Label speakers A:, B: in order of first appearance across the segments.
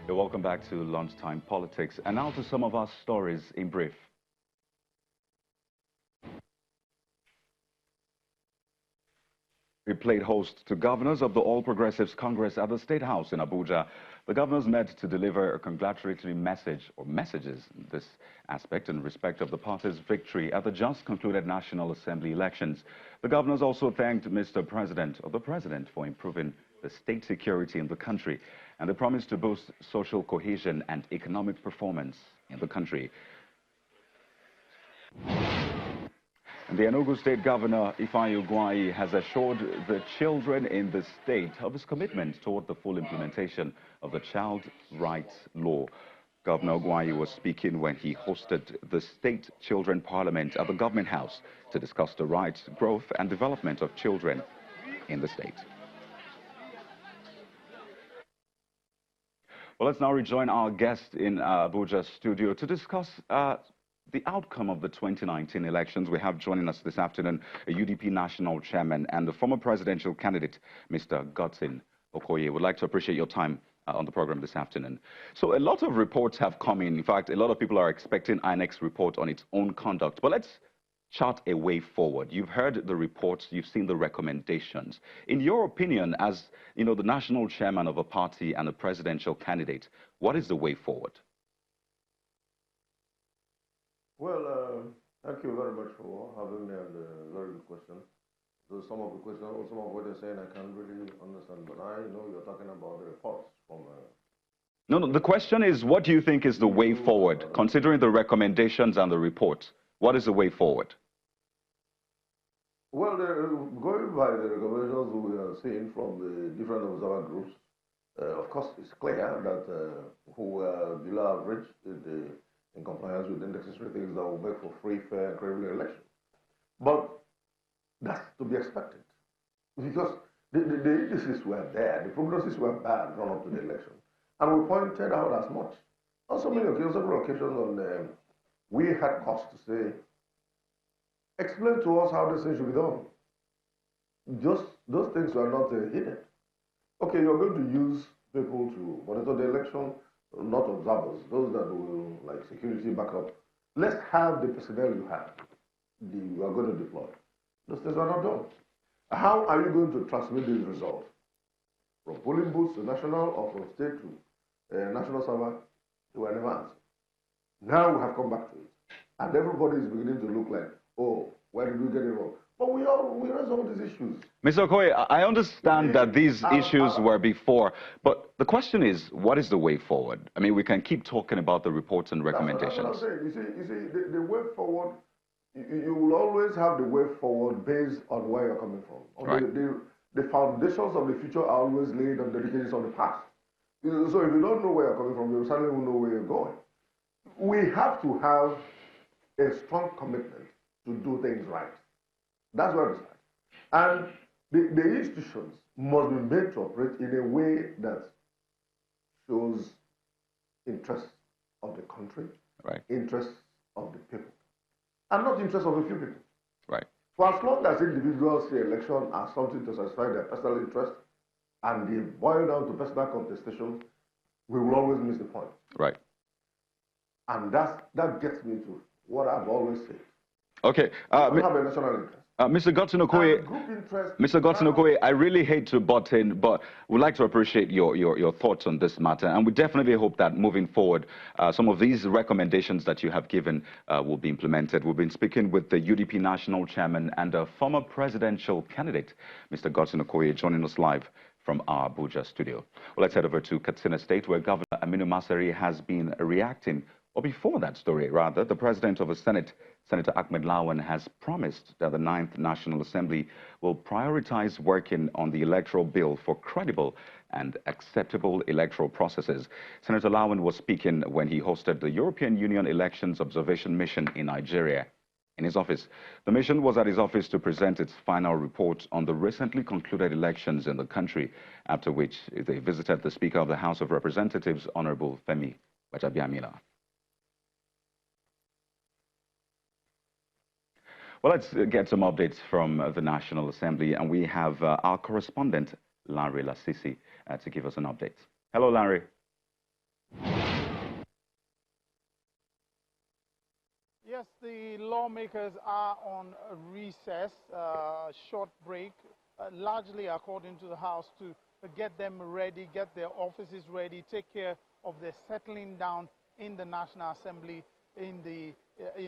A: You're welcome back to Lunchtime Politics. And now to some of our stories in brief. We played host to governors of the All Progressives Congress at the State House in Abuja. The governors met to deliver a congratulatory message, or messages in this aspect, in respect of the party's victory at the just concluded National Assembly elections. The governors also thanked Mr. President, or the President, for improving the state security in the country, and they promised to boost social cohesion and economic performance in the country. And the Enugu State Governor, Okoye, has assured the children in the state of his commitment toward the full implementation of the Child Rights Law. Governor Okoye was speaking when he hosted the State Children Parliament at the Government House to discuss the rights, growth, and development of children in the state. Well, let's now rejoin our guest in Abuja studio to discuss the outcome of the 2019 elections. We have joining us this afternoon a UDP national chairman and the former presidential candidate, Mr. Okoye. Would like to appreciate your time on the program this afternoon. So a lot of reports have come in. In fact, a lot of people are expecting INEC's report on its own conduct. But let's chart a way forward. You've heard the reports, you've seen the recommendations. In your opinion, as the national chairman of a party and a presidential candidate, what is the way forward?
B: Well, thank you very much for having me, and a very good question. So some of the questions, some of what you're saying, I can't really understand, but I know you're talking about the reports from...
A: No, the question is, what do you think is the way forward, considering the recommendations and the reports? What is the way forward?
B: Well, going by the recommendations we are seeing from the different observer groups, of course, it's clear that who are below average in compliance with the necessary things that will make for free, fair, and credible election. But that's to be expected, because the indices were there, the prognosis were bad run up to the election, and we pointed out as much. On so many occasions, several occasions, we had cause to say, explain to us how this thing should be done. Just those things were not hidden. Okay, you're going to use people to monitor the election, not observers, those that will, like security backup. Let's have the personnel you have, you are going to deploy. Those things are not done. How are you going to transmit these results? From polling booths to national, or from state to national server, to an advance. Now we have come back to it. And everybody is beginning to look like, oh, where did we get it wrong? But we resolve these issues.
A: Mr. Okoye, I understand that these issues were before, but the question is, what is the way forward? I mean, we can keep talking about the reports and recommendations.
B: That's what I'm saying. You see, the way forward, you will always have the way forward based on where you're coming from.
A: Right.
B: The foundations of the future are always laid on the dedications of the past. So if you don't know where you're coming from, you certainly won't know where you're going. We have to have a strong commitment to do things right. That's where we start. And the institutions must be made to operate in a way that shows interests of the country,
A: right,
B: interests of the people, and not interests of a few people.
A: Right.
B: For as long as individuals see election as something to satisfy their personal interest, and they boil down to personal contestations, we will always miss the point.
A: Right.
B: And that gets me to what I've always said.
A: Okay.
B: We have a national interest.
A: Mr. Okoye, I really hate to butt in, but we'd like to appreciate your thoughts on this matter. And we definitely hope that moving forward, some of these recommendations that you have given will be implemented. We've been speaking with the UDP national chairman and a former presidential candidate, Mr. Okoye, joining us live from our Abuja studio. Well, let's head over to Katsina State, where Governor Aminu Masari has been reacting. Or before that story, rather, the president of the Senate, Senator Ahmed Lawan, has promised that the 9th National Assembly will prioritize working on the electoral bill for credible and acceptable electoral processes. Senator Lawan was speaking when he hosted the European Union Elections Observation Mission in Nigeria. In his office, the mission was at his office to present its final report on the recently concluded elections in the country, after which they visited the Speaker of the House of Representatives, Honorable Femi Gbajabiamila. Well, let's get some updates from the National Assembly, and we have our correspondent, Larry Lasisi, to give us an update. Hello, Larry.
C: Yes, the lawmakers are on a recess, short break, largely according to the House, to get them ready, get their offices ready, take care of their settling down in the National Assembly in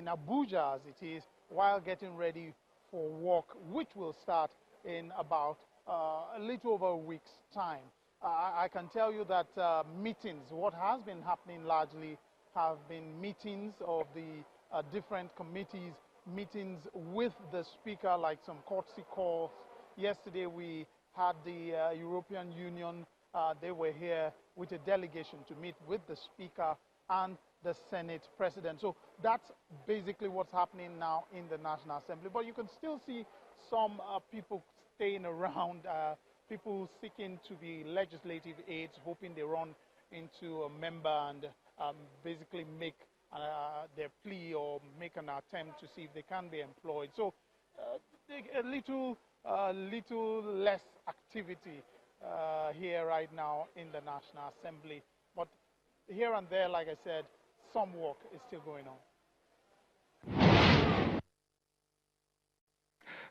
C: Abuja, as it is, while getting ready for work, which will start in about a little over a week's time. I can tell you that meetings, what has been happening largely have been meetings of the different committees, meetings with the speaker, like some courtesy calls. Yesterday we had the European Union, they were here with a delegation to meet with the speaker and the Senate president. So that's basically what's happening now in the National Assembly. But you can still see some people staying around, people seeking to be legislative aides, hoping they run into a member and basically make their plea or make an attempt to see if they can be employed. So a little less activity here right now in the National Assembly. But here and there, like I said, some work is still going on.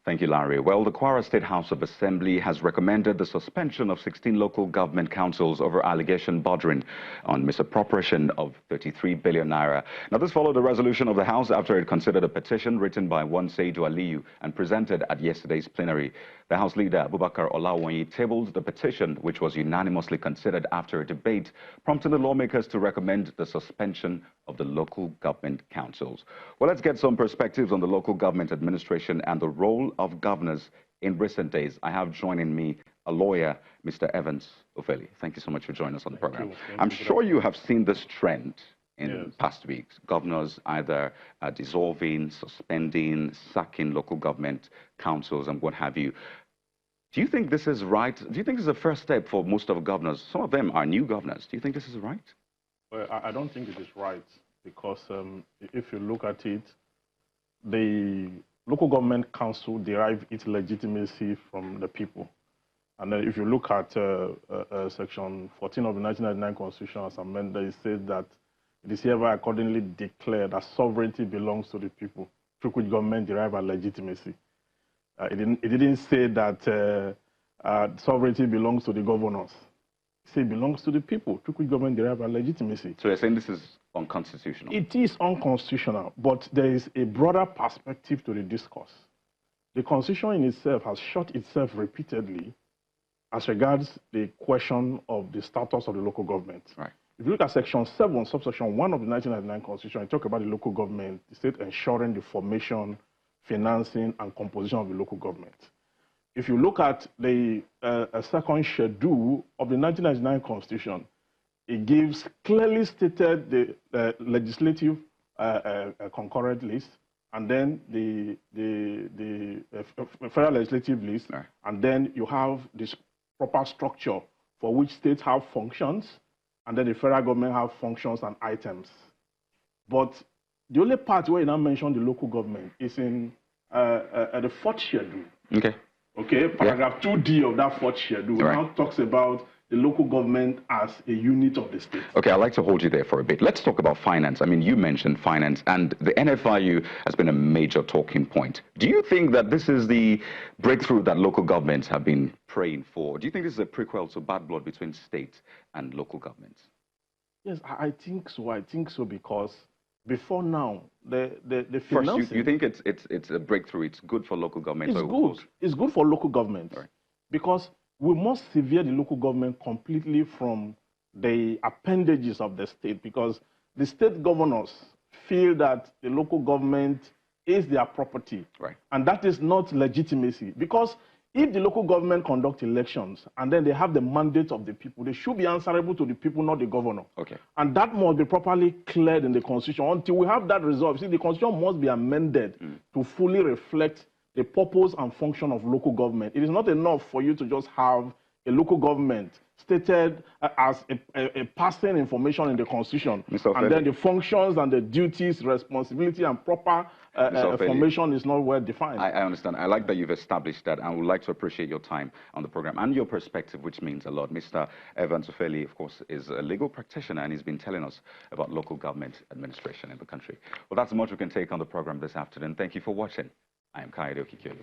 A: Thank you, Larry. Well, the Kwara State House of Assembly has recommended the suspension of 16 local government councils over allegation bordering on misappropriation of 33 billion naira. Now, this followed a resolution of the House after it considered a petition written by one Seidu Aliyu and presented at yesterday's plenary. The House leader, Abubakar Olawonyi, tabled the petition, which was unanimously considered after a debate, prompting the lawmakers to recommend the suspension of the local government councils. Well, let's get some perspectives on the local government administration and the role of governors in recent days. I have joining me a lawyer, Mr. Evans Ofeli. Thank you so much for joining us on the program. I'm sure you have seen this trend in past weeks. Governors either dissolving, suspending, sacking local government councils and what have you. Do you think this is right? Do you think this is the first step for most of governors? Some of them are new governors. Do you think this is right?
D: Well, I don't think it is right because if you look at it, the local government council derive its legitimacy from the people. And then if you look at Section 14 of the 1999 Constitution as amended, it says that it is hereby accordingly declared that sovereignty belongs to the people, through which government derive our legitimacy. It didn't say that sovereignty belongs to the governors. It said it belongs to the people, through which government derive our legitimacy.
A: So you're saying this is unconstitutional?
D: It is unconstitutional, but there is a broader perspective to the discourse. The Constitution in itself has shot itself repeatedly as regards the question of the status of the local government.
A: Right.
D: If you look at Section 7, subsection 1 of the 1999 Constitution, it talks about the local government, the state ensuring the formation, financing, and composition of the local government. If you look at the second schedule of the 1999 Constitution, it gives clearly stated the legislative concurrent list, and then the federal legislative list,
A: right.
D: And then you have this proper structure for which states have functions, and then the federal government have functions and items. But the only part where you now mention the local government is in the fourth schedule. Okay, paragraph 2D of that fourth schedule now talks about the local government as a unit of the state.
A: Okay, I'd like to hold you there for a bit. Let's talk about finance. I mean, you mentioned finance, and the NFIU has been a major talking point. Do you think that this is the breakthrough that local governments have been praying for? Do you think this is a prequel to bad blood between state and local governments?
D: Yes, I think so. I think so because before now, the
A: financing... First, you think it's a breakthrough, it's good for local governments?
D: It's good. It's good for local governments.
A: Right.
D: Because we must sever the local government completely from the appendages of the state, because the state governors feel that the local government is their property.
A: Right.
D: And that is not legitimacy. Because if the local government conduct elections and then they have the mandate of the people, they should be answerable to the people, not the governor.
A: Okay.
D: And that must be properly cleared in the Constitution. Until we have that resolved, see, the Constitution must be amended to fully reflect the purpose and function of local government. It is not enough for you to just have a local government stated as a passing information in the Constitution. And then the functions and the duties, responsibility, and proper formation is not well defined.
A: I understand. I like that you've established that, and would like to appreciate your time on the program and your perspective, which means a lot. Mr. Evans Ofeli, of course, is a legal practitioner, and he's been telling us about local government administration in the country. Well, that's much we can take on the program this afternoon. Thank you for watching. I am Kayode Okikioyi.